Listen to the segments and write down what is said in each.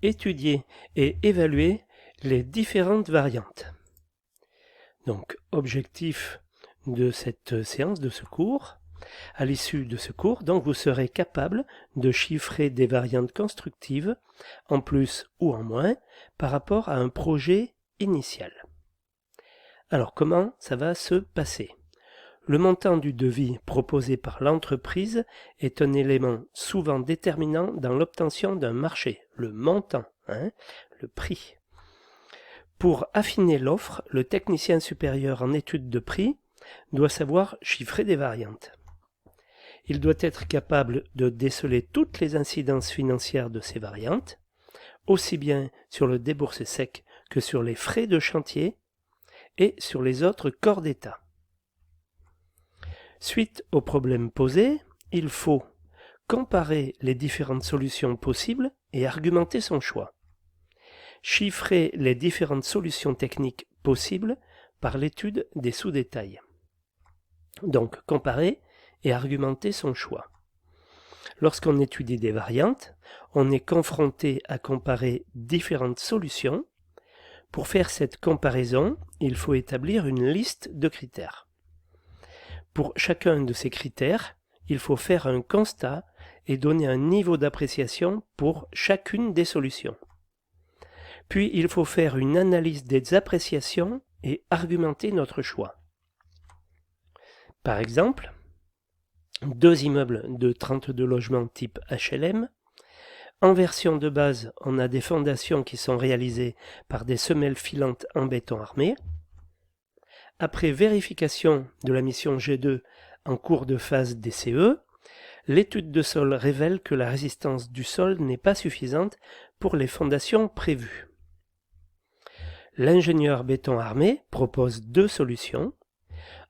étudier et évaluer les différentes variantes. Donc, objectif de cette séance, de ce cours, à l'issue de ce cours, donc vous serez capable de chiffrer des variantes constructives, en plus ou en moins, par rapport à un projet initial. Alors, comment ça va se passer ? Le montant du devis proposé par l'entreprise est un élément souvent déterminant dans l'obtention d'un marché, le montant, le prix. Pour affiner l'offre, le technicien supérieur en étude de prix doit savoir chiffrer des variantes. Il doit être capable de déceler toutes les incidences financières de ces variantes, aussi bien sur le déboursé sec que sur les frais de chantier et sur les autres corps d'État. Suite au problème posé, il faut comparer les différentes solutions possibles et argumenter son choix. Chiffrer les différentes solutions techniques possibles par l'étude des sous-détails. Donc, comparer et argumenter son choix. Lorsqu'on étudie des variantes, on est confronté à comparer différentes solutions. Pour faire cette comparaison, il faut établir une liste de critères. Pour chacun de ces critères, il faut faire un constat et donner un niveau d'appréciation pour chacune des solutions. Puis il faut faire une analyse des appréciations et argumenter notre choix. Par exemple, 2 immeubles de 32 logements type HLM. En version de base, on a des fondations qui sont réalisées par des semelles filantes en béton armé. Après vérification de la mission G2 en cours de phase DCE, l'étude de sol révèle que la résistance du sol n'est pas suffisante pour les fondations prévues. L'ingénieur béton armé propose 2 solutions.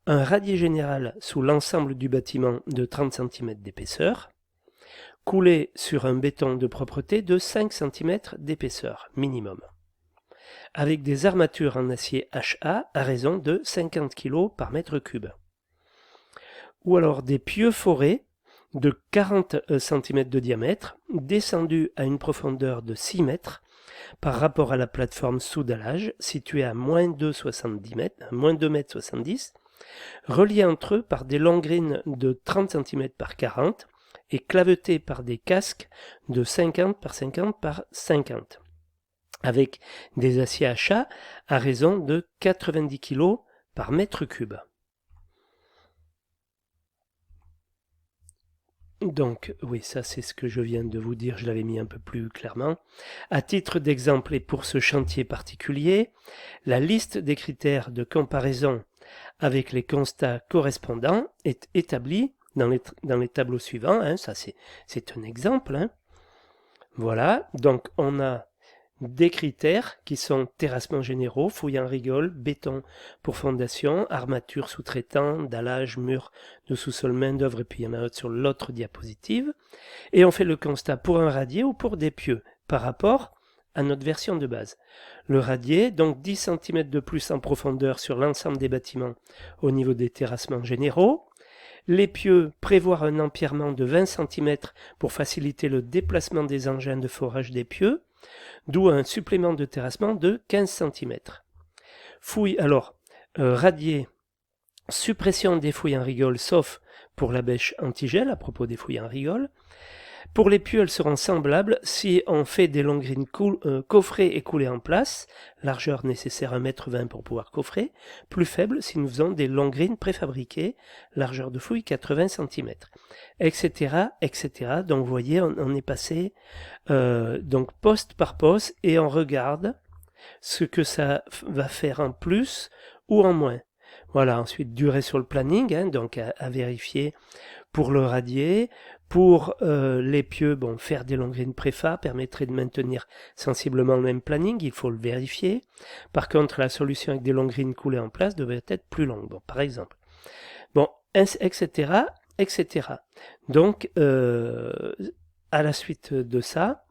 Un radier général sous l'ensemble du bâtiment de 30 cm d'épaisseur, coulé sur un béton de propreté de 5 cm d'épaisseur minimum, avec des armatures en acier HA à raison de 50 kg par mètre cube. Ou alors des pieux forés de 40 cm de diamètre, descendus à une profondeur de 6 mètres par rapport à la plateforme sous dallage, située à moins 2,70 m, moins 2,70 m, reliés entre eux par des longrines de 30 cm par 40 et clavetés par des casques de 50 par 50 par 50, avec des aciers HA à raison de 90 kg par mètre cube. Donc, oui, ça c'est ce que je viens de vous dire, je l'avais mis un peu plus clairement. À titre d'exemple et pour ce chantier particulier, la liste des critères de comparaison avec les constats correspondants est établie dans les tableaux suivants. Ça c'est un exemple. Voilà, donc on a des critères qui sont terrassements généraux, fouilles en rigole, béton pour fondation, armature sous-traitant, dallage, mur de sous-sol, main d'œuvre, et puis il y en a un autre sur l'autre diapositive. Et on fait le constat pour un radier ou pour des pieux par rapport à notre version de base. Le radier, donc 10 cm de plus en profondeur sur l'ensemble des bâtiments au niveau des terrassements généraux. Les pieux, prévoir un empierrement de 20 cm pour faciliter le déplacement des engins de forage des pieux, d'où un supplément de terrassement de 15 cm. Fouille, alors, radier, suppression des fouilles en rigole, sauf pour la bêche antigel, à propos des fouilles en rigole. Pour les pieux, elles seront semblables si on fait des longrines coffrées et coulées en place, largeur nécessaire 1,20 m pour pouvoir coffrer, plus faible si nous faisons des longrines préfabriquées, largeur de fouille 80 cm, etc., etc. Donc vous voyez, on est passé donc poste par poste et on regarde ce que ça va faire en plus ou en moins. Voilà, ensuite durée sur le planning, donc à vérifier pour le radier. Pour les pieux, faire des longrines préfa permettrait de maintenir sensiblement le même planning, il faut le vérifier. Par contre, la solution avec des longrines coulées en place devrait être plus longue, par exemple. Etc., etc. Donc, à la suite de ça,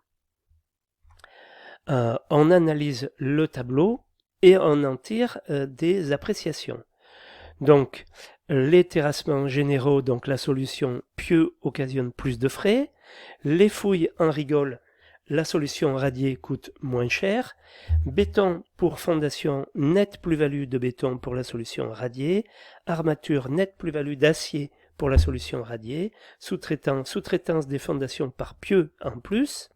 on analyse le tableau et on en tire des appréciations. Donc, les terrassements généraux, donc la solution pieux occasionne plus de frais. Les fouilles en rigole la solution radiée coûte moins cher. Béton pour fondation, nette plus-value de béton pour la solution radiée. Armature, nette plus-value d'acier pour la solution radiée. Sous-traitance des fondations par pieux en plus.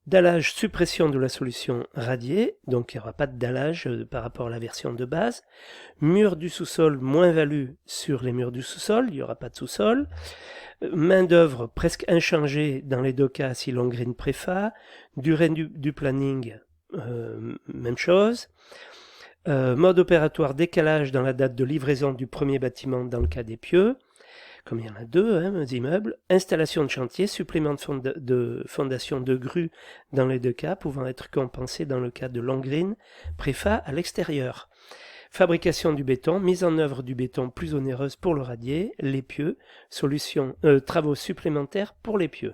Dallage, suppression de la solution radiée, donc il n'y aura pas de dallage par rapport à la version de base. Mur du sous-sol, moins-value sur les murs du sous-sol, il n'y aura pas de sous-sol. Main d'œuvre presque inchangée dans les deux cas si Longrine préfa. Durée du planning, même chose. Mode opératoire, décalage dans la date de livraison du premier bâtiment dans le cas des pieux. Comme il y en a deux immeubles, installation de chantier, supplément de fondation de grue dans les deux cas, pouvant être compensé dans le cas de Longrine, préfa à l'extérieur. Fabrication du béton, mise en œuvre du béton plus onéreuse pour le radier, les pieux, travaux supplémentaires pour les pieux.